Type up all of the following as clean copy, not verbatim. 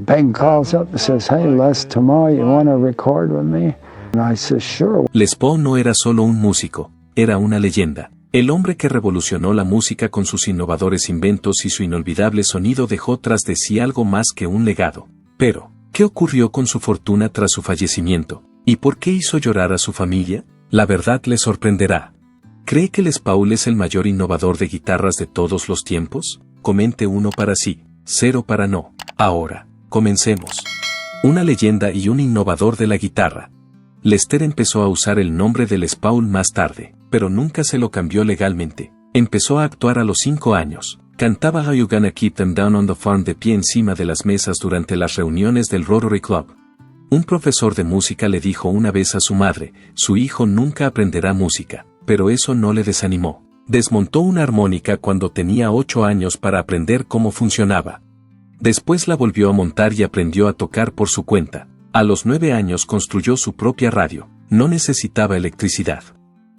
Ben calls up and says, "Hey, Les, tomorrow you want to record with me?" And I said, "Sure." Les Paul no era solo un músico, era una leyenda. El hombre que revolucionó la música con sus innovadores inventos y su inolvidable sonido dejó tras de sí algo más que un legado. Pero, ¿qué ocurrió con su fortuna tras su fallecimiento? ¿Y por qué hizo llorar a su familia? La verdad le sorprenderá. ¿Cree que Les Paul es el mayor innovador de guitarras de todos los tiempos? Comente 1 para sí, 0 para no. Ahora, comencemos. Una leyenda y un innovador de la guitarra. Lester empezó a usar el nombre de Les Paul más tarde, pero nunca se lo cambió legalmente. Empezó a actuar a los 5 años. Cantaba How You Gonna Keep Them Down on the Farm de pie encima de las mesas durante las reuniones del Rotary Club. Un profesor de música le dijo una vez a su madre, su hijo nunca aprenderá música, pero eso no le desanimó. Desmontó una armónica cuando tenía 8 años para aprender cómo funcionaba. Después la volvió a montar y aprendió a tocar por su cuenta. A los 9 años construyó su propia radio. No necesitaba electricidad.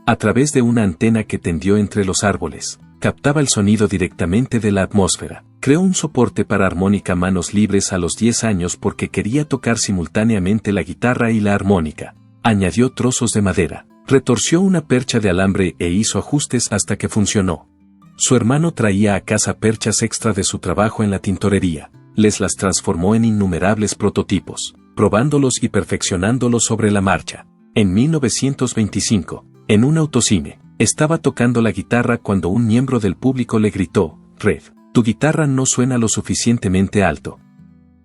A través de una antena que tendió entre los árboles, captaba el sonido directamente de la atmósfera. Creó un soporte para armónica manos libres a los 10 años porque quería tocar simultáneamente la guitarra y la armónica. Añadió trozos de madera, retorció una percha de alambre e hizo ajustes hasta que funcionó. Su hermano traía a casa perchas extra de su trabajo en la tintorería. Les las transformó en innumerables prototipos, probándolos y perfeccionándolos sobre la marcha. En 1925, en un autocine, estaba tocando la guitarra cuando un miembro del público le gritó, "Red, tu guitarra no suena lo suficientemente alto".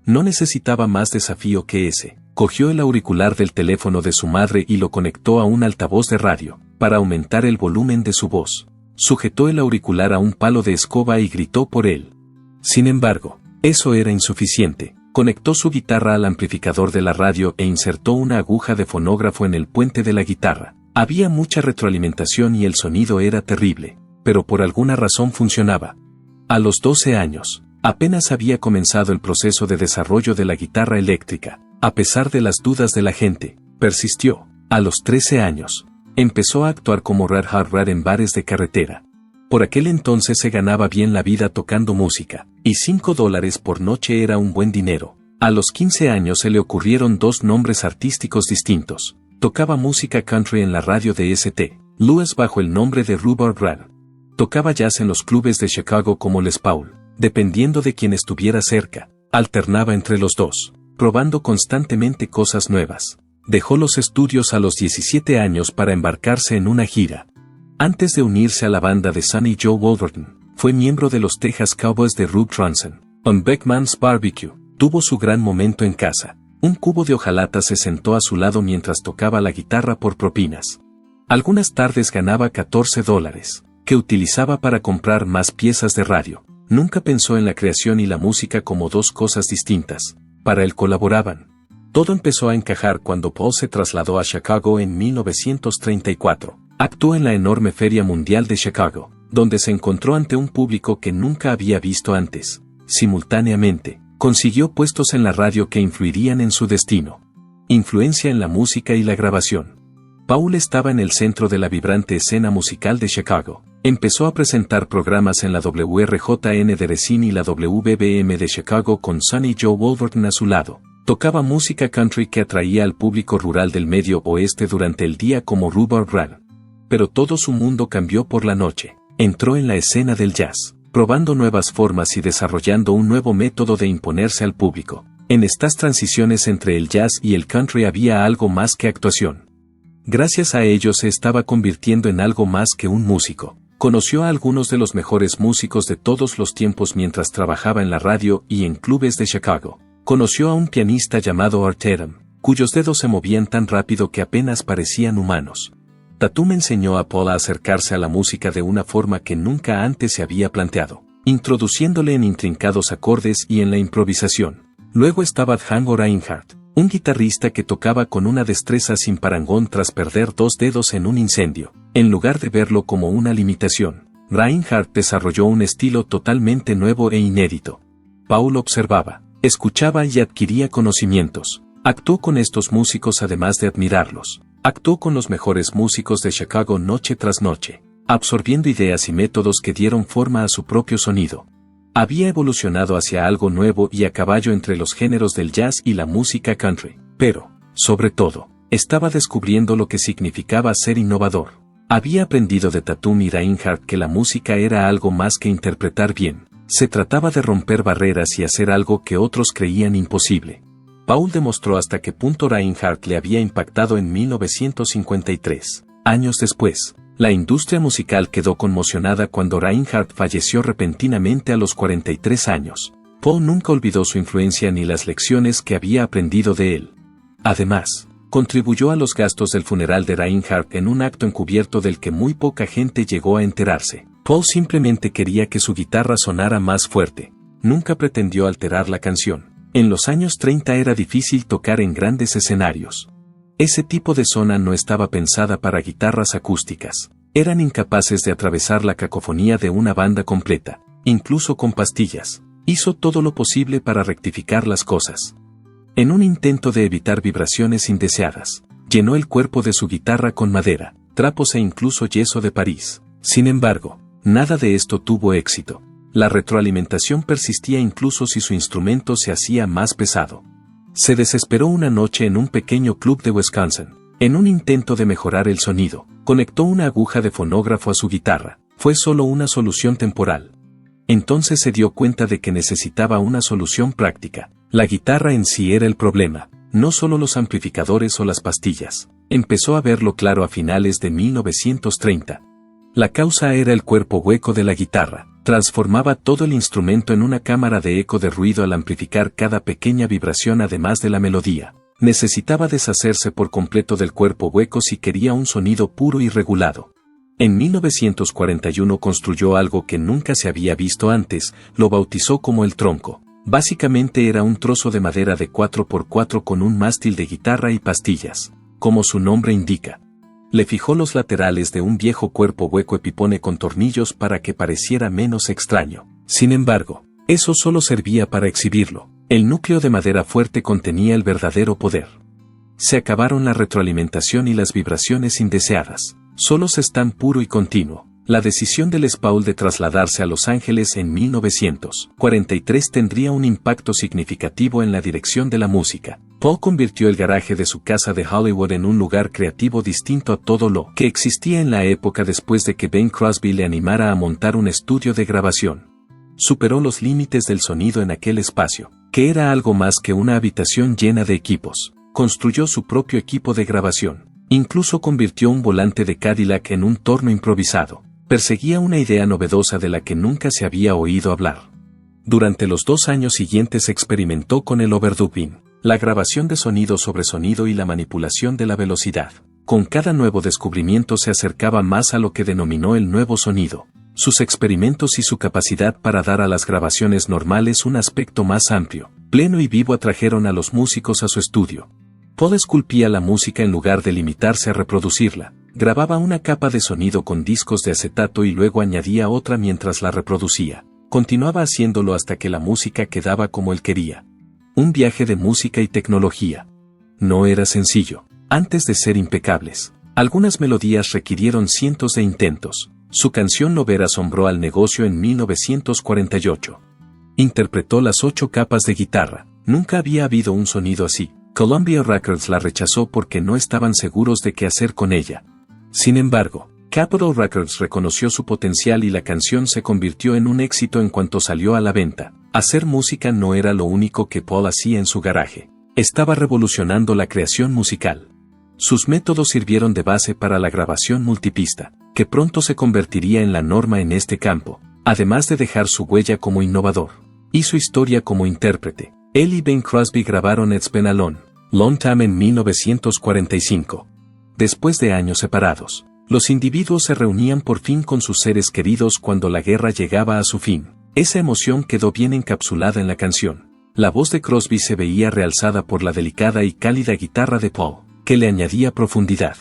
No necesitaba más desafío que ese. Cogió el auricular del teléfono de su madre y lo conectó a un altavoz de radio, para aumentar el volumen de su voz. Sujetó el auricular a un palo de escoba y gritó por él. Sin embargo, eso era insuficiente. Conectó su guitarra al amplificador de la radio e insertó una aguja de fonógrafo en el puente de la guitarra. Había mucha retroalimentación y el sonido era terrible, pero por alguna razón funcionaba. A los 12 años, apenas había comenzado el proceso de desarrollo de la guitarra eléctrica. A pesar de las dudas de la gente, persistió. A los 13 años, empezó a actuar como Red Hot Rat en bares de carretera. Por aquel entonces se ganaba bien la vida tocando música, y $5 por noche era un buen dinero. A los 15 años se le ocurrieron 2 nombres artísticos distintos. Tocaba música country en la radio de St. Louis bajo el nombre de Rhubarb Rat. Tocaba jazz en los clubes de Chicago como Les Paul, dependiendo de quien estuviera cerca. Alternaba entre los dos, probando constantemente cosas nuevas. Dejó los estudios a los 17 años para embarcarse en una gira. Antes de unirse a la banda de Sonny Joe Wolverton, fue miembro de los Texas Cowboys de Rube Tronson. On Beckman's Barbecue, tuvo su gran momento en casa. Un cubo de hojalata se sentó a su lado mientras tocaba la guitarra por propinas. Algunas tardes ganaba $14, que utilizaba para comprar más piezas de radio. Nunca pensó en la creación y la música como 2 cosas distintas. Para él colaboraban. Todo empezó a encajar cuando Paul se trasladó a Chicago en 1934. Actuó en la enorme Feria Mundial de Chicago, donde se encontró ante un público que nunca había visto antes. Simultáneamente, consiguió puestos en la radio que influirían en su destino. Influencia en la música y la grabación. Paul estaba en el centro de la vibrante escena musical de Chicago. Empezó a presentar programas en la WRJN de Racine y la WBBM de Chicago con Sonny Joe Wolverton a su lado. Tocaba música country que atraía al público rural del Medio Oeste durante el día como Rhubarb Rat. Pero todo su mundo cambió por la noche. Entró en la escena del jazz, probando nuevas formas y desarrollando un nuevo método de imponerse al público. En estas transiciones entre el jazz y el country había algo más que actuación. Gracias a ello se estaba convirtiendo en algo más que un músico. Conoció a algunos de los mejores músicos de todos los tiempos mientras trabajaba en la radio y en clubes de Chicago. Conoció a un pianista llamado Art Tatum, cuyos dedos se movían tan rápido que apenas parecían humanos. Tatum enseñó a Paul a acercarse a la música de una forma que nunca antes se había planteado, introduciéndole en intrincados acordes y en la improvisación. Luego estaba Django Reinhardt, un guitarrista que tocaba con una destreza sin parangón tras perder 2 dedos en un incendio. En lugar de verlo como una limitación, Reinhardt desarrolló un estilo totalmente nuevo e inédito. Paul observaba, escuchaba y adquiría conocimientos. Actuó con estos músicos además de admirarlos. Actuó con los mejores músicos de Chicago noche tras noche, absorbiendo ideas y métodos que dieron forma a su propio sonido. Había evolucionado hacia algo nuevo y a caballo entre los géneros del jazz y la música country, pero, sobre todo, estaba descubriendo lo que significaba ser innovador. Había aprendido de Tatum y Reinhardt que la música era algo más que interpretar bien. Se trataba de romper barreras y hacer algo que otros creían imposible. Paul demostró hasta qué punto Reinhardt le había impactado en 1953. Años después, la industria musical quedó conmocionada cuando Reinhardt falleció repentinamente a los 43 años. Paul nunca olvidó su influencia ni las lecciones que había aprendido de él. Además, contribuyó a los gastos del funeral de Reinhardt en un acto encubierto del que muy poca gente llegó a enterarse. Paul simplemente quería que su guitarra sonara más fuerte. Nunca pretendió alterar la canción. En los años 30 era difícil tocar en grandes escenarios. Ese tipo de zona no estaba pensada para guitarras acústicas. Eran incapaces de atravesar la cacofonía de una banda completa, incluso con pastillas. Hizo todo lo posible para rectificar las cosas. En un intento de evitar vibraciones indeseadas, llenó el cuerpo de su guitarra con madera, trapos e incluso yeso de París. Sin embargo, nada de esto tuvo éxito. La retroalimentación persistía incluso si su instrumento se hacía más pesado. Se desesperó una noche en un pequeño club de Wisconsin. En un intento de mejorar el sonido, conectó una aguja de fonógrafo a su guitarra. Fue solo una solución temporal. Entonces se dio cuenta de que necesitaba una solución práctica. La guitarra en sí era el problema, no solo los amplificadores o las pastillas. Empezó a verlo claro a finales de 1930. La causa era el cuerpo hueco de la guitarra. Transformaba todo el instrumento en una cámara de eco de ruido al amplificar cada pequeña vibración además de la melodía. Necesitaba deshacerse por completo del cuerpo hueco si quería un sonido puro y regulado. En 1941 construyó algo que nunca se había visto antes, lo bautizó como el tronco. Básicamente era un trozo de madera de 4x4 con un mástil de guitarra y pastillas, como su nombre indica. Le fijó los laterales de un viejo cuerpo hueco epipone con tornillos para que pareciera menos extraño. Sin embargo, eso solo servía para exhibirlo. El núcleo de madera fuerte contenía el verdadero poder. Se acabaron la retroalimentación y las vibraciones indeseadas. Solo se están puro y continuo. La decisión de Les Paul de trasladarse a Los Ángeles en 1943 tendría un impacto significativo en la dirección de la música. Paul convirtió el garaje de su casa de Hollywood en un lugar creativo distinto a todo lo que existía en la época después de que Bing Crosby le animara a montar un estudio de grabación. Superó los límites del sonido en aquel espacio, que era algo más que una habitación llena de equipos. Construyó su propio equipo de grabación. Incluso convirtió un volante de Cadillac en un torno improvisado. Perseguía una idea novedosa de la que nunca se había oído hablar. Durante los 2 años siguientes experimentó con el overdubbing, la grabación de sonido sobre sonido y la manipulación de la velocidad. Con cada nuevo descubrimiento se acercaba más a lo que denominó el nuevo sonido. Sus experimentos y su capacidad para dar a las grabaciones normales un aspecto más amplio, pleno y vivo atrajeron a los músicos a su estudio. Paul esculpía la música en lugar de limitarse a reproducirla. Grababa una capa de sonido con discos de acetato y luego añadía otra mientras la reproducía. Continuaba haciéndolo hasta que la música quedaba como él quería. Un viaje de música y tecnología. No era sencillo. Antes de ser impecables, algunas melodías requirieron cientos de intentos. Su canción Lover asombró al negocio en 1948. Interpretó las 8 capas de guitarra. Nunca había habido un sonido así. Columbia Records la rechazó porque no estaban seguros de qué hacer con ella. Sin embargo, Capitol Records reconoció su potencial y la canción se convirtió en un éxito en cuanto salió a la venta. Hacer música no era lo único que Paul hacía en su garaje. Estaba revolucionando la creación musical. Sus métodos sirvieron de base para la grabación multipista, que pronto se convertiría en la norma en este campo, además de dejar su huella como innovador. Hizo historia como intérprete. Él y Bing Crosby grabaron It's Been a Long Time en 1945. Después de años separados, los individuos se reunían por fin con sus seres queridos cuando la guerra llegaba a su fin. Esa emoción quedó bien encapsulada en la canción. La voz de Crosby se veía realzada por la delicada y cálida guitarra de Paul, que le añadía profundidad.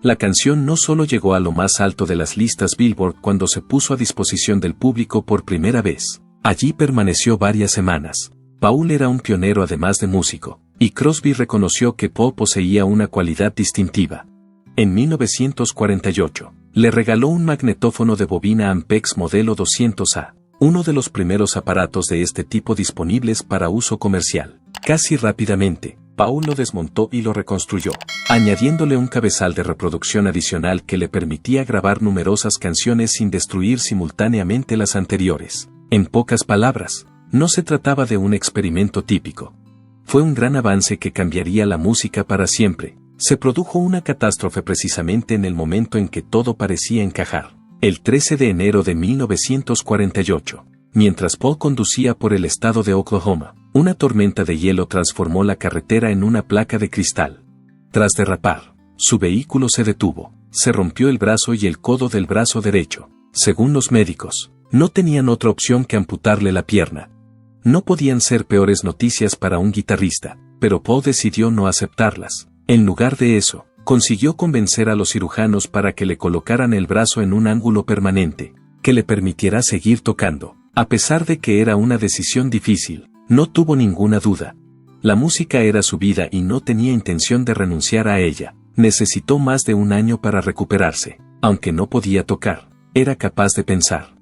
La canción no solo llegó a lo más alto de las listas Billboard cuando se puso a disposición del público por primera vez. Allí permaneció varias semanas. Paul era un pionero además de músico, y Crosby reconoció que Paul poseía una cualidad distintiva. En 1948, le regaló un magnetófono de bobina Ampex modelo 200A. uno de los primeros aparatos de este tipo disponibles para uso comercial. Casi rápidamente, Paul lo desmontó y lo reconstruyó, añadiéndole un cabezal de reproducción adicional que le permitía grabar numerosas canciones sin destruir simultáneamente las anteriores. En pocas palabras, no se trataba de un experimento típico. Fue un gran avance que cambiaría la música para siempre. Se produjo una catástrofe precisamente en el momento en que todo parecía encajar. El 13 de enero de 1948, mientras Paul conducía por el estado de Oklahoma, una tormenta de hielo transformó la carretera en una placa de cristal. Tras derrapar, su vehículo se detuvo, se rompió el brazo y el codo del brazo derecho. Según los médicos, no tenían otra opción que amputarle la pierna. No podían ser peores noticias para un guitarrista, pero Paul decidió no aceptarlas. En lugar de eso, consiguió convencer a los cirujanos para que le colocaran el brazo en un ángulo permanente, que le permitiera seguir tocando. A pesar de que era una decisión difícil, no tuvo ninguna duda. La música era su vida y no tenía intención de renunciar a ella. Necesitó más de un año para recuperarse. Aunque no podía tocar, era capaz de pensar.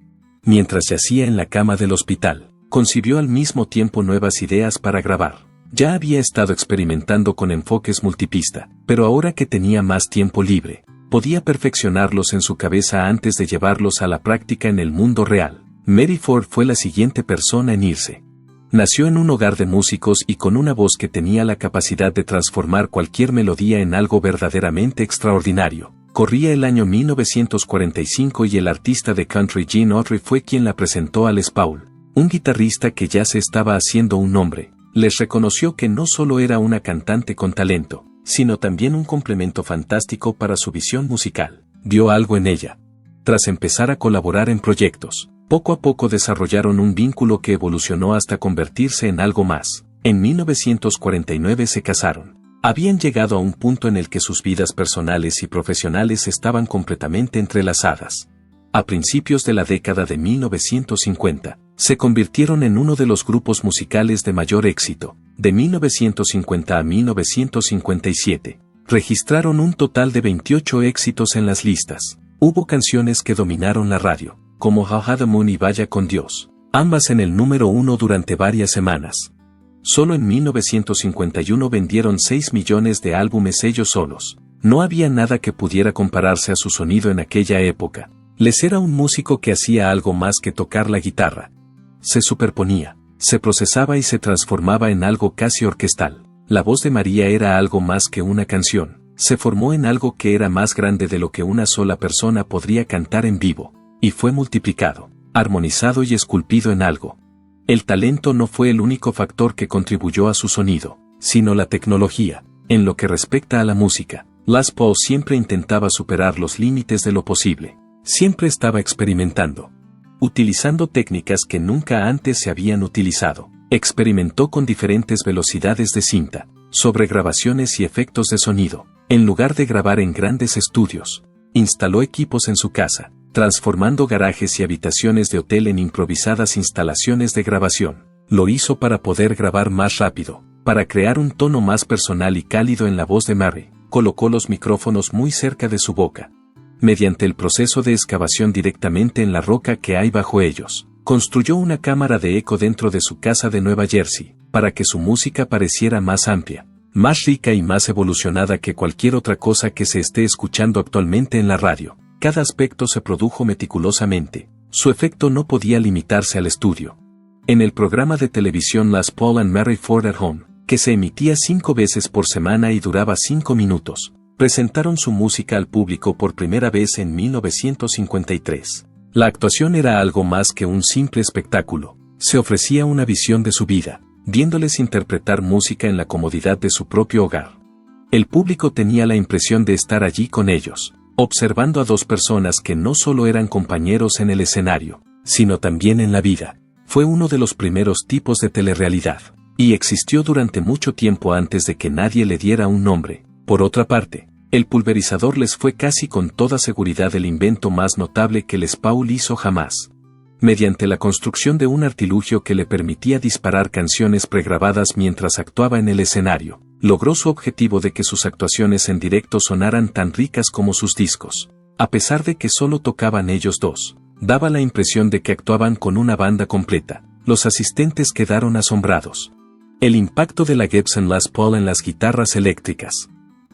Mientras yacía en la cama del hospital, concibió al mismo tiempo nuevas ideas para grabar. Ya había estado experimentando con enfoques multipista, pero ahora que tenía más tiempo libre, podía perfeccionarlos en su cabeza antes de llevarlos a la práctica en el mundo real. Mary Ford fue la siguiente persona en irse. Nació en un hogar de músicos y con una voz que tenía la capacidad de transformar cualquier melodía en algo verdaderamente extraordinario. Corría el año 1945 y el artista de country Gene Autry fue quien la presentó a Les Paul, un guitarrista que ya se estaba haciendo un nombre. Les reconoció que no solo era una cantante con talento, sino también un complemento fantástico para su visión musical. Vio algo en ella. Tras empezar a colaborar en proyectos, poco a poco desarrollaron un vínculo que evolucionó hasta convertirse en algo más. En 1949 se casaron. Habían llegado a un punto en el que sus vidas personales y profesionales estaban completamente entrelazadas. A principios de la década de 1950, se convirtieron en uno de los grupos musicales de mayor éxito. De 1950 a 1957, registraron un total de 28 éxitos en las listas. Hubo canciones que dominaron la radio, como How Had the Moon y Vaya con Dios, ambas en el número 1 durante varias semanas. Solo en 1951 vendieron 6 millones de álbumes ellos solos. No había nada que pudiera compararse a su sonido en aquella época. Les era un músico que hacía algo más que tocar la guitarra. Se superponía, se procesaba y se transformaba en algo casi orquestal. La voz de María era algo más que una canción. Se formó en algo que era más grande de lo que una sola persona podría cantar en vivo, y fue multiplicado, armonizado y esculpido en algo. El talento no fue el único factor que contribuyó a su sonido, sino la tecnología. En lo que respecta a la música, Les Paul siempre intentaba superar los límites de lo posible. Siempre estaba experimentando, utilizando técnicas que nunca antes se habían utilizado. Experimentó con diferentes velocidades de cinta, sobregrabaciones y efectos de sonido. En lugar de grabar en grandes estudios, instaló equipos en su casa, transformando garajes y habitaciones de hotel en improvisadas instalaciones de grabación. Lo hizo para poder grabar más rápido, para crear un tono más personal y cálido en la voz de Mary. Colocó los micrófonos muy cerca de su boca. Mediante el proceso de excavación directamente en la roca que hay bajo ellos, construyó una cámara de eco dentro de su casa de Nueva Jersey, para que su música pareciera más amplia, más rica y más evolucionada que cualquier otra cosa que se esté escuchando actualmente en la radio. Cada aspecto se produjo meticulosamente. Su efecto no podía limitarse al estudio. En el programa de televisión Les Paul and Mary Ford at Home, que se emitía 5 veces por semana y duraba 5 minutos, presentaron su música al público por primera vez en 1953. La actuación era algo más que un simple espectáculo. Se ofrecía una visión de su vida, viéndoles interpretar música en la comodidad de su propio hogar. El público tenía la impresión de estar allí con ellos, observando a dos personas que no solo eran compañeros en el escenario, sino también en la vida. Fue uno de los primeros tipos de telerrealidad, y existió durante mucho tiempo antes de que nadie le diera un nombre. Por otra parte, el pulverizador les fue casi con toda seguridad el invento más notable que Les Paul hizo jamás. Mediante la construcción de un artilugio que le permitía disparar canciones pregrabadas mientras actuaba en el escenario, logró su objetivo de que sus actuaciones en directo sonaran tan ricas como sus discos. A pesar de que solo tocaban ellos dos, Daba la impresión de que actuaban con una banda completa. Los asistentes quedaron asombrados. El impacto de la Gibson Les Paul en las guitarras eléctricas.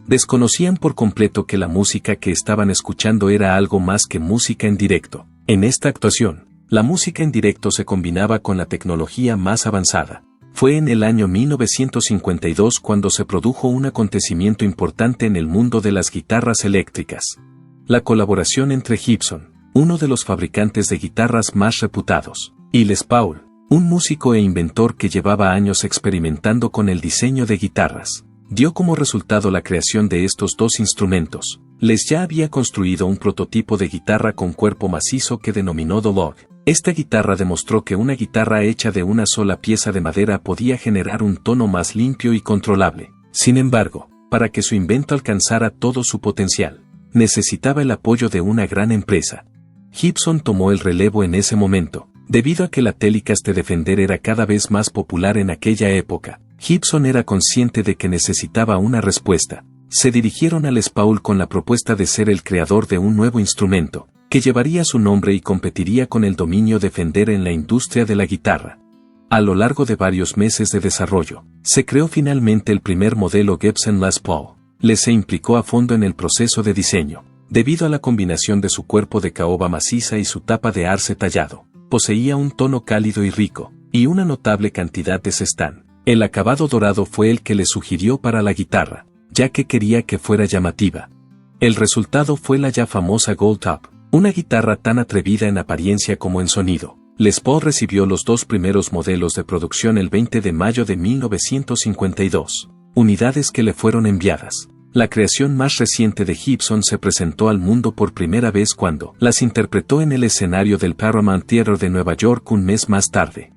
Desconocían por completo que la música que estaban escuchando era algo más que música en directo. En esta actuación, la música en directo se combinaba con la tecnología más avanzada. Fue en el año 1952 cuando se produjo un acontecimiento importante en el mundo de las guitarras eléctricas. La colaboración entre Gibson, uno de los fabricantes de guitarras más reputados, y Les Paul, un músico e inventor que llevaba años experimentando con el diseño de guitarras, dio como resultado la creación de estos dos instrumentos. Les ya había construido un prototipo de guitarra con cuerpo macizo que denominó Dolog. Esta guitarra demostró que una guitarra hecha de una sola pieza de madera podía generar un tono más limpio y controlable. Sin embargo, para que su invento alcanzara todo su potencial, necesitaba el apoyo de una gran empresa. Gibson tomó el relevo en ese momento, debido a que la Telecaster Defender era cada vez más popular en aquella época. Gibson era consciente de que necesitaba una respuesta. Se dirigieron a Les Paul con la propuesta de ser el creador de un nuevo instrumento, que llevaría su nombre y competiría con el dominio de Fender en la industria de la guitarra. A lo largo de varios meses de desarrollo, se creó finalmente el primer modelo Gibson Les Paul. Les se implicó a fondo en el proceso de diseño, debido a la combinación de su cuerpo de caoba maciza y su tapa de arce tallado. Poseía un tono cálido y rico, y una notable cantidad de sestán. El acabado dorado fue el que le sugirió para la guitarra, ya que quería que fuera llamativa. El resultado fue la ya famosa Gold Top, una guitarra tan atrevida en apariencia como en sonido. Les Paul recibió los dos primeros modelos de producción el 20 de mayo de 1952, unidades que le fueron enviadas. La creación más reciente de Gibson se presentó al mundo por primera vez cuando las interpretó en el escenario del Paramount Theater de Nueva York un mes más tarde.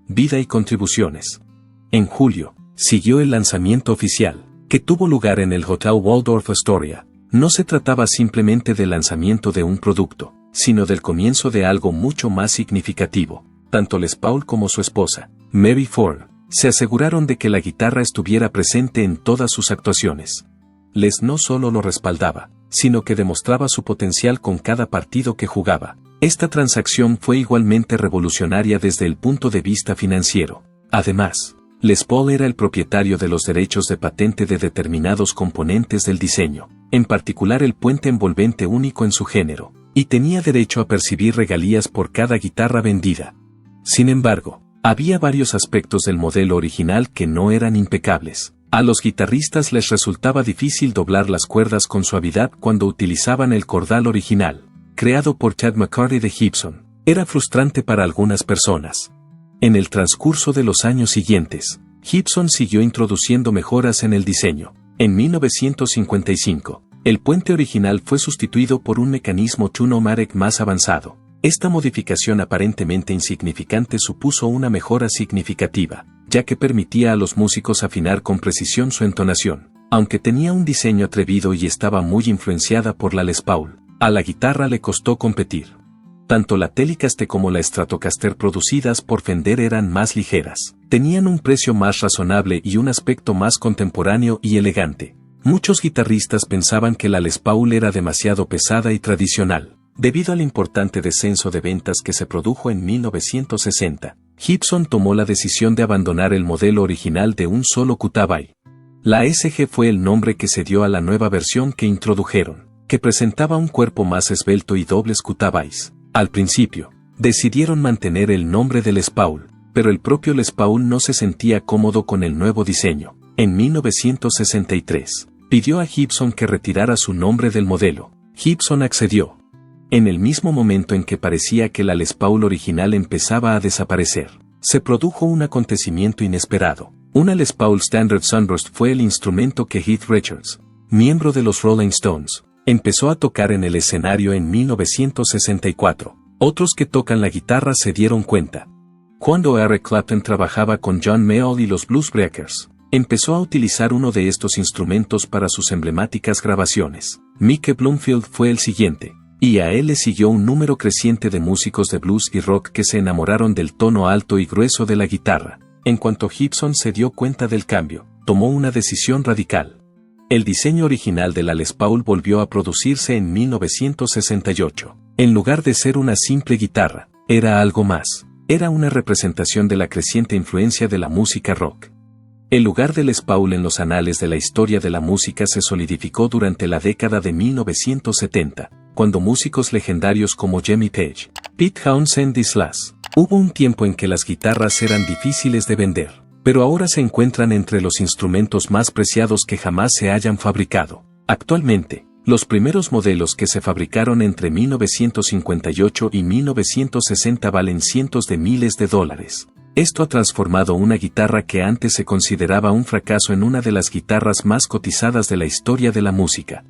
Vida y contribuciones. En julio, siguió el lanzamiento oficial, que tuvo lugar en el Hotel Waldorf Astoria. No se trataba simplemente del lanzamiento de un producto, sino del comienzo de algo mucho más significativo. Tanto Les Paul como su esposa, Mary Ford, se aseguraron de que la guitarra estuviera presente en todas sus actuaciones. Les no solo lo respaldaba, sino que demostraba su potencial con cada partido que jugaba. Esta transacción fue igualmente revolucionaria desde el punto de vista financiero. Además, Les Paul era el propietario de los derechos de patente de determinados componentes del diseño, en particular el puente envolvente único en su género, y tenía derecho a percibir regalías por cada guitarra vendida. Sin embargo, había varios aspectos del modelo original que no eran impecables. A los guitarristas les resultaba difícil doblar las cuerdas con suavidad cuando utilizaban el cordal original, creado por Chad McCarty de Gibson. Era frustrante para algunas personas. En el transcurso de los años siguientes, Gibson siguió introduciendo mejoras en el diseño. En 1955, el puente original fue sustituido por un mecanismo Tune-O-Matic más avanzado. Esta modificación aparentemente insignificante supuso una mejora significativa, ya que permitía a los músicos afinar con precisión su entonación. Aunque tenía un diseño atrevido y estaba muy influenciada por la Les Paul, a la guitarra le costó competir. Tanto la Telecaster como la Stratocaster producidas por Fender eran más ligeras, tenían un precio más razonable y un aspecto más contemporáneo y elegante. Muchos guitarristas pensaban que la Les Paul era demasiado pesada y tradicional. Debido al importante descenso de ventas que se produjo en 1960, Gibson tomó la decisión de abandonar el modelo original de un solo cutabai. La SG fue el nombre que se dio a la nueva versión que introdujeron, que presentaba un cuerpo más esbelto y dobles cutabais. Al principio, decidieron mantener el nombre de Les Paul, pero el propio Les Paul no se sentía cómodo con el nuevo diseño. En 1963, pidió a Gibson que retirara su nombre del modelo. Gibson accedió. En el mismo momento en que parecía que la Les Paul original empezaba a desaparecer, se produjo un acontecimiento inesperado. Una Les Paul Standard Sunburst fue el instrumento que Keith Richards, miembro de los Rolling Stones, empezó a tocar en el escenario en 1964. Otros que tocan la guitarra se dieron cuenta. Cuando Eric Clapton trabajaba con John Mayall y los Bluesbreakers, empezó a utilizar uno de estos instrumentos para sus emblemáticas grabaciones. Mickey Bloomfield fue el siguiente, y a él le siguió un número creciente de músicos de blues y rock que se enamoraron del tono alto y grueso de la guitarra. En cuanto Gibson se dio cuenta del cambio, tomó una decisión radical. El diseño original de la Les Paul volvió a producirse en 1968. En lugar de ser una simple guitarra, era algo más. Era una representación de la creciente influencia de la música rock. El lugar de Les Paul en los anales de la historia de la música se solidificó durante la década de 1970, cuando músicos legendarios como Jimmy Page, Pete Townshend y Slash. Hubo un tiempo en que las guitarras eran difíciles de vender, pero ahora se encuentran entre los instrumentos más preciados que jamás se hayan fabricado. Actualmente, los primeros modelos que se fabricaron entre 1958 y 1960 valen cientos de miles de dólares. Esto ha transformado una guitarra que antes se consideraba un fracaso en una de las guitarras más cotizadas de la historia de la música.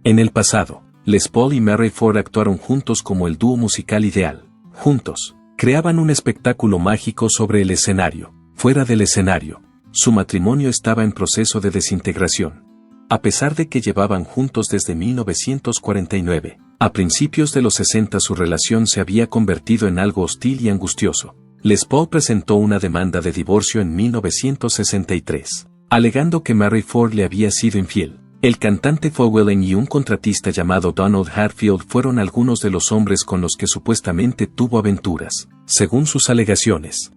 En el pasado, Les Paul y Mary Ford actuaron juntos como el dúo musical ideal. Juntos, creaban un espectáculo mágico sobre el escenario. Fuera del escenario, su matrimonio estaba en proceso de desintegración. A pesar de que llevaban juntos desde 1949, a principios de los 60 su relación se había convertido en algo hostil y angustioso. Les Paul presentó una demanda de divorcio en 1963, alegando que Mary Ford le había sido infiel. El cantante Fo Willein y un contratista llamado Donald Hatfield fueron algunos de los hombres con los que supuestamente tuvo aventuras, según sus alegaciones.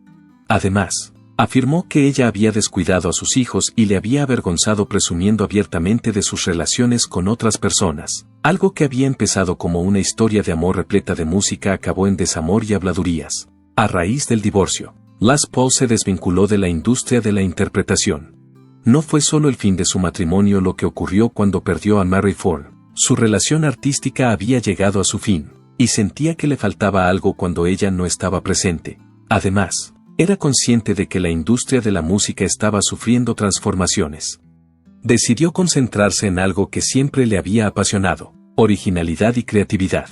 Además, afirmó que ella había descuidado a sus hijos y le había avergonzado presumiendo abiertamente de sus relaciones con otras personas. Algo que había empezado como una historia de amor repleta de música acabó en desamor y habladurías. A raíz del divorcio, Les Paul se desvinculó de la industria de la interpretación. No fue solo el fin de su matrimonio lo que ocurrió cuando perdió a Mary Ford. Su relación artística había llegado a su fin, y sentía que le faltaba algo cuando ella no estaba presente. Además, era consciente de que la industria de la música estaba sufriendo transformaciones. Decidió concentrarse en algo que siempre le había apasionado: originalidad y creatividad.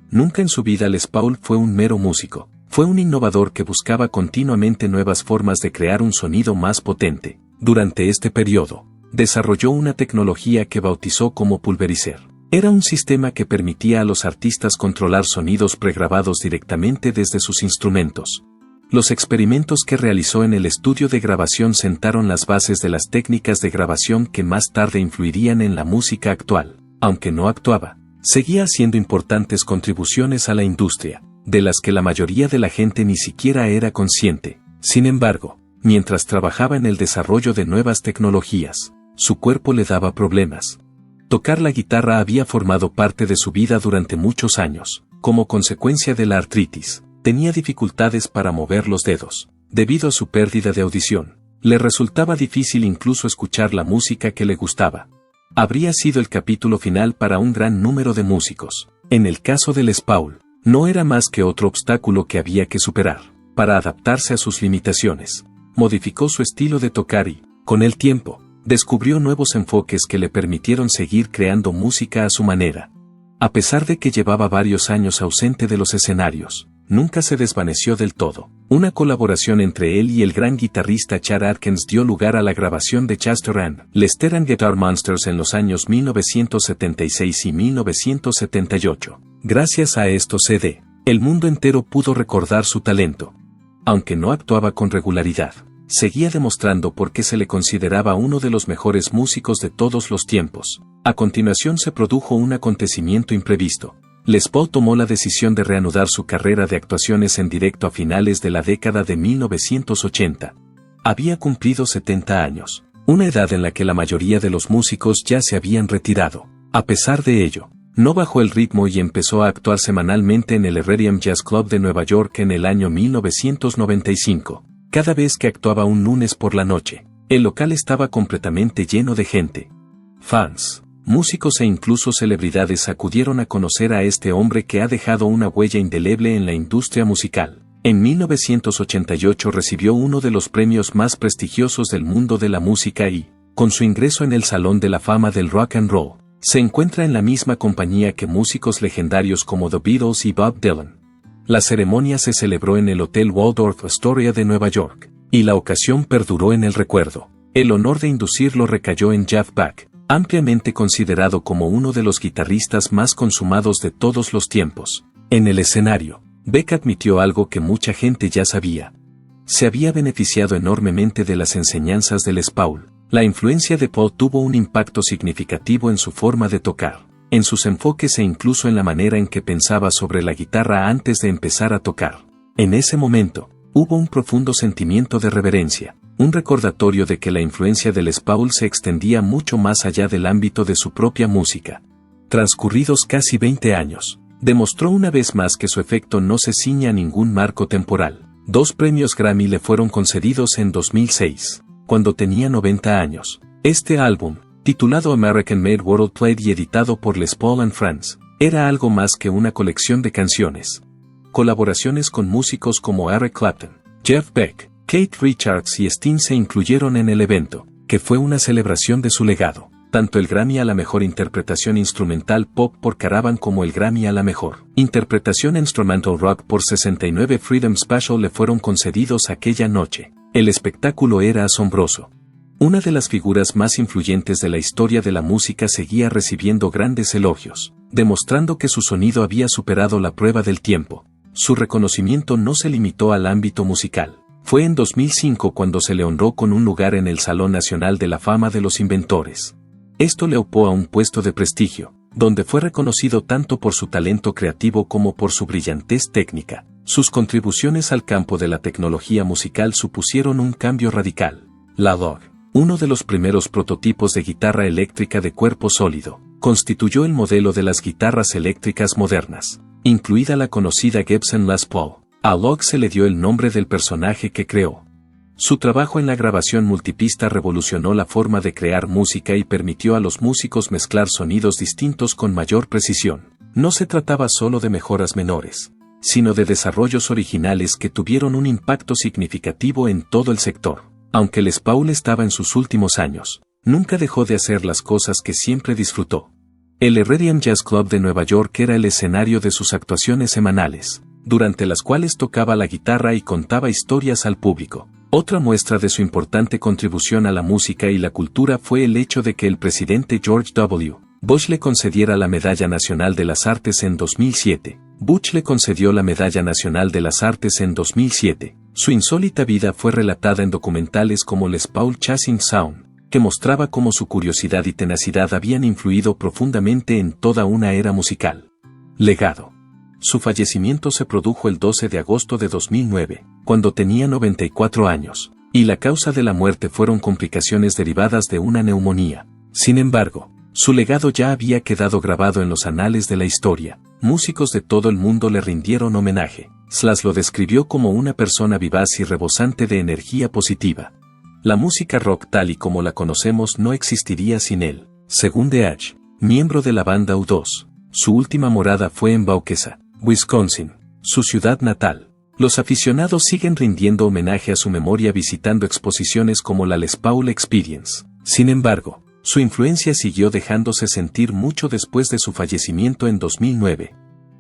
Nunca en su vida Les Paul fue un mero músico. Fue un innovador que buscaba continuamente nuevas formas de crear un sonido más potente. Durante este periodo, desarrolló una tecnología que bautizó como Pulverizer. Era un sistema que permitía a los artistas controlar sonidos pregrabados directamente desde sus instrumentos. Los experimentos que realizó en el estudio de grabación sentaron las bases de las técnicas de grabación que más tarde influirían en la música actual. Aunque no actuaba, seguía haciendo importantes contribuciones a la industria, de las que la mayoría de la gente ni siquiera era consciente. Sin embargo, mientras trabajaba en el desarrollo de nuevas tecnologías, su cuerpo le daba problemas. Tocar la guitarra había formado parte de su vida durante muchos años. Como consecuencia de la artritis, tenía dificultades para mover los dedos. Debido a su pérdida de audición, le resultaba difícil incluso escuchar la música que le gustaba. Habría sido el capítulo final para un gran número de músicos. En el caso de Les Paul, no era más que otro obstáculo que había que superar. Para adaptarse a sus limitaciones, modificó su estilo de tocar y, con el tiempo, descubrió nuevos enfoques que le permitieron seguir creando música a su manera. A pesar de que llevaba varios años ausente de los escenarios, nunca se desvaneció del todo. Una colaboración entre él y el gran guitarrista Chad Atkins dio lugar a la grabación de Chester and Lester and Guitar Monsters en los años 1976 y 1978. Gracias a estos CD, el mundo entero pudo recordar su talento. Aunque no actuaba con regularidad, seguía demostrando por qué se le consideraba uno de los mejores músicos de todos los tiempos. A continuación se produjo un acontecimiento imprevisto. Les Paul tomó la decisión de reanudar su carrera de actuaciones en directo a finales de la década de 1980. Había cumplido 70 años, una edad en la que la mayoría de los músicos ya se habían retirado. A pesar de ello, no bajó el ritmo y empezó a actuar semanalmente en el Iridium Jazz Club de Nueva York en el año 1995. Cada vez que actuaba un lunes por la noche, el local estaba completamente lleno de gente. Fans, músicos e incluso celebridades acudieron a conocer a este hombre que ha dejado una huella indeleble en la industria musical. En 1988 recibió uno de los premios más prestigiosos del mundo de la música y, con su ingreso en el Salón de la Fama del Rock and Roll, se encuentra en la misma compañía que músicos legendarios como The Beatles y Bob Dylan. La ceremonia se celebró en el Hotel Waldorf Astoria de Nueva York, y la ocasión perduró en el recuerdo. El honor de inducirlo recayó en Jeff Beck, ampliamente considerado como uno de los guitarristas más consumados de todos los tiempos. En el escenario, Beck admitió algo que mucha gente ya sabía. Se había beneficiado enormemente de las enseñanzas de Les Paul. La influencia de Paul tuvo un impacto significativo en su forma de tocar. en sus enfoques e incluso en la manera en que pensaba sobre la guitarra antes de empezar a tocar. En ese momento, hubo un profundo sentimiento de reverencia, un recordatorio de que la influencia de Les Paul se extendía mucho más allá del ámbito de su propia música. Transcurridos casi 20 años, demostró una vez más que su efecto no se ciñe a ningún marco temporal. 2 premios Grammy le fueron concedidos en 2006, cuando tenía 90 años. Este álbum, titulado American Made World Played y editado por Les Paul and Friends, era algo más que una colección de canciones. Colaboraciones con músicos como Eric Clapton, Jeff Beck, Keith Richards y Sting se incluyeron en el evento, que fue una celebración de su legado. Tanto el Grammy a la mejor interpretación instrumental pop por Caravan como el Grammy a la mejor interpretación instrumental rock por 69 Freedom Special le fueron concedidos aquella noche. El espectáculo era asombroso. Una de las figuras más influyentes de la historia de la música seguía recibiendo grandes elogios, demostrando que su sonido había superado la prueba del tiempo. Su reconocimiento no se limitó al ámbito musical. Fue en 2005 cuando se le honró con un lugar en el Salón Nacional de la Fama de los Inventores. Esto le aupó a un puesto de prestigio, donde fue reconocido tanto por su talento creativo como por su brillantez técnica. Sus contribuciones al campo de la tecnología musical supusieron un cambio radical. La Logue, uno de los primeros prototipos de guitarra eléctrica de cuerpo sólido, constituyó el modelo de las guitarras eléctricas modernas, incluida la conocida Gibson Les Paul. A Logue se le dio el nombre del personaje que creó. Su trabajo en la grabación multipista revolucionó la forma de crear música y permitió a los músicos mezclar sonidos distintos con mayor precisión. No se trataba solo de mejoras menores, sino de desarrollos originales que tuvieron un impacto significativo en todo el sector. Aunque Les Paul estaba en sus últimos años, nunca dejó de hacer las cosas que siempre disfrutó. El Heredian Jazz Club de Nueva York era el escenario de sus actuaciones semanales, durante las cuales tocaba la guitarra y contaba historias al público. Otra muestra de su importante contribución a la música y la cultura fue el hecho de que el presidente George W. Bush le concediera la Medalla Nacional de las Artes en 2007. Bush le concedió la Medalla Nacional de las Artes en 2007. Su insólita vida fue relatada en documentales como Les Paul Chasing Sound, que mostraba cómo su curiosidad y tenacidad habían influido profundamente en toda una era musical. Legado. Su fallecimiento se produjo el 12 de agosto de 2009, cuando tenía 94 años, y la causa de la muerte fueron complicaciones derivadas de una neumonía. Sin embargo, su legado ya había quedado grabado en los anales de la historia. Músicos de todo el mundo le rindieron homenaje. Slash lo describió como una persona vivaz y rebosante de energía positiva. La música rock tal y como la conocemos no existiría sin él. Según The Edge, miembro de la banda U2, su última morada fue en Waukesha, Wisconsin, su ciudad natal. Los aficionados siguen rindiendo homenaje a su memoria visitando exposiciones como la Les Paul Experience. Sin embargo, su influencia siguió dejándose sentir mucho después de su fallecimiento en 2009.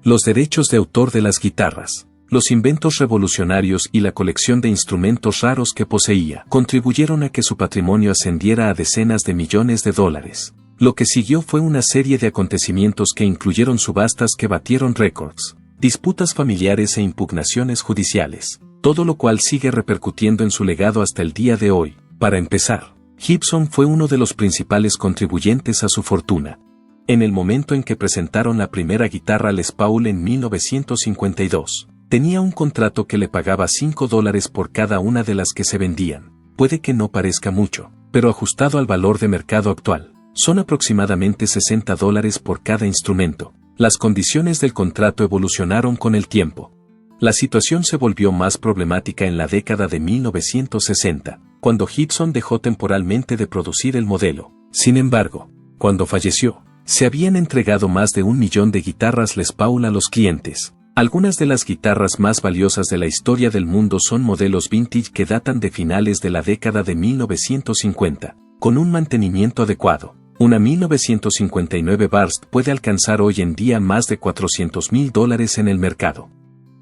Los derechos de autor de las guitarras, los inventos revolucionarios y la colección de instrumentos raros que poseía contribuyeron a que su patrimonio ascendiera a decenas de millones de dólares. Lo que siguió fue una serie de acontecimientos que incluyeron subastas que batieron récords, disputas familiares e impugnaciones judiciales, todo lo cual sigue repercutiendo en su legado hasta el día de hoy. Para empezar, Gibson fue uno de los principales contribuyentes a su fortuna. En el momento en que presentaron la primera guitarra Les Paul en 1952, tenía un contrato que le pagaba $5 por cada una de las que se vendían. Puede que no parezca mucho, pero ajustado al valor de mercado actual, son aproximadamente $60 por cada instrumento. Las condiciones del contrato evolucionaron con el tiempo. La situación se volvió más problemática en la década de 1960, cuando Gibson dejó temporalmente de producir el modelo. Sin embargo, cuando falleció, se habían entregado más de 1 millón de guitarras Les Paul a los clientes. Algunas de las guitarras más valiosas de la historia del mundo son modelos vintage que datan de finales de la década de 1950, con un mantenimiento adecuado. Una 1959 Barst puede alcanzar hoy en día más de $400,000 en el mercado.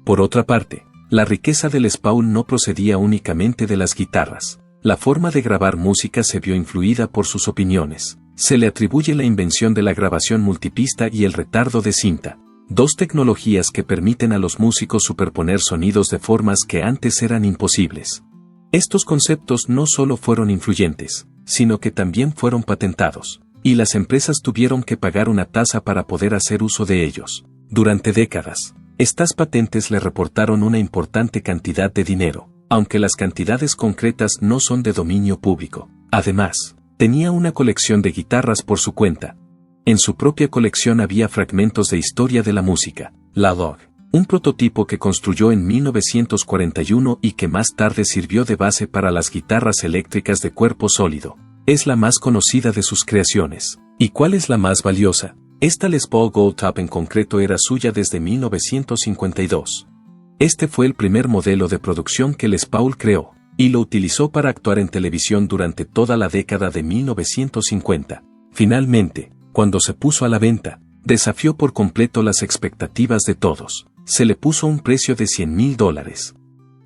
Por otra parte, la riqueza de Les Paul no procedía únicamente de las guitarras. La forma de grabar música se vio influida por sus opiniones. Se le atribuye la invención de la grabación multipista y el retardo de cinta, dos tecnologías que permiten a los músicos superponer sonidos de formas que antes eran imposibles. Estos conceptos no solo fueron influyentes, sino que también fueron patentados, y las empresas tuvieron que pagar una tasa para poder hacer uso de ellos. Durante décadas, estas patentes le reportaron una importante cantidad de dinero, aunque las cantidades concretas no son de dominio público. Además, tenía una colección de guitarras por su cuenta. En su propia colección había fragmentos de historia de la música, la Log, un prototipo que construyó en 1941 y que más tarde sirvió de base para las guitarras eléctricas de cuerpo sólido. Es la más conocida de sus creaciones. ¿Y cuál es la más valiosa? Esta Les Paul Gold Top en concreto era suya desde 1952. Este fue el primer modelo de producción que Les Paul creó, y lo utilizó para actuar en televisión durante toda la década de 1950. Finalmente, cuando se puso a la venta, desafió por completo las expectativas de todos. Se le puso un precio de $100,000.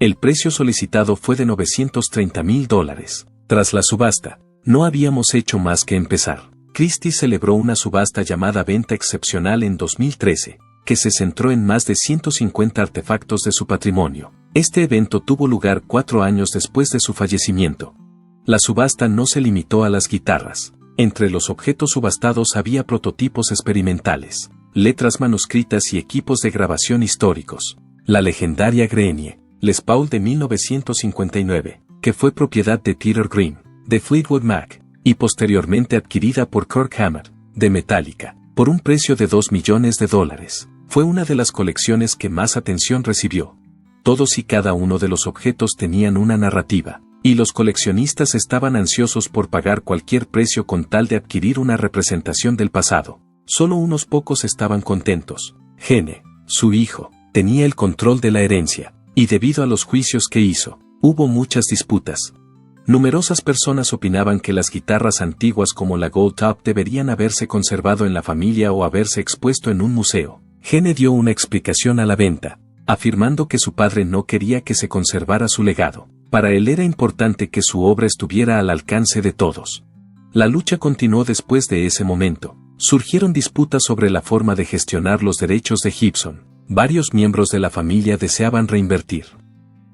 El precio solicitado fue de $930,000. Tras la subasta, no habíamos hecho más que empezar. Christie celebró una subasta llamada Venta Excepcional en 2013, que se centró en más de 150 artefactos de su patrimonio. Este evento tuvo lugar 4 años después de su fallecimiento. La subasta no se limitó a las guitarras. Entre los objetos subastados había prototipos experimentales, letras manuscritas y equipos de grabación históricos. La legendaria Grenouille Les Paul de 1959, que fue propiedad de Peter Green, de Fleetwood Mac, y posteriormente adquirida por Kirk Hammett, de Metallica, por un precio de $2 millones, fue una de las colecciones que más atención recibió. Todos y cada uno de los objetos tenían una narrativa, y los coleccionistas estaban ansiosos por pagar cualquier precio con tal de adquirir una representación del pasado. Solo unos pocos estaban contentos. Gene, su hijo, tenía el control de la herencia, y debido a los juicios que hizo, hubo muchas disputas. Numerosas personas opinaban que las guitarras antiguas como la Gold Top deberían haberse conservado en la familia o haberse expuesto en un museo. Gene dio una explicación a la venta, afirmando que su padre no quería que se conservara su legado. Para él era importante que su obra estuviera al alcance de todos. La lucha continuó después de ese momento. Surgieron disputas sobre la forma de gestionar los derechos de Gibson. Varios miembros de la familia deseaban reinvertir.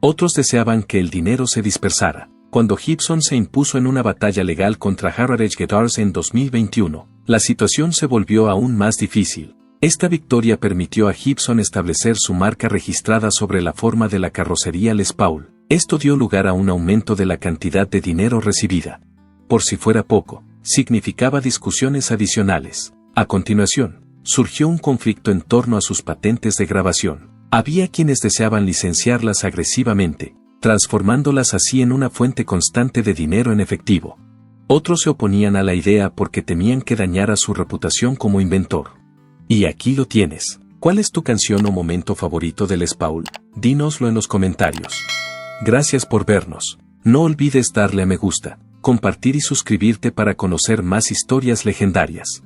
Otros deseaban que el dinero se dispersara. Cuando Gibson se impuso en una batalla legal contra Heritage Guitars en 2021, la situación se volvió aún más difícil. Esta victoria permitió a Gibson establecer su marca registrada sobre la forma de la carrocería Les Paul. Esto dio lugar a un aumento de la cantidad de dinero recibida. Por si fuera poco, significaba discusiones adicionales. A continuación, surgió un conflicto en torno a sus patentes de grabación. Había quienes deseaban licenciarlas agresivamente, transformándolas así en una fuente constante de dinero en efectivo. Otros se oponían a la idea porque temían que dañara su reputación como inventor. Y aquí lo tienes. ¿Cuál es tu canción o momento favorito de Les Paul? Dínoslo en los comentarios. Gracias por vernos. No olvides darle a me gusta, compartir y suscribirte para conocer más historias legendarias.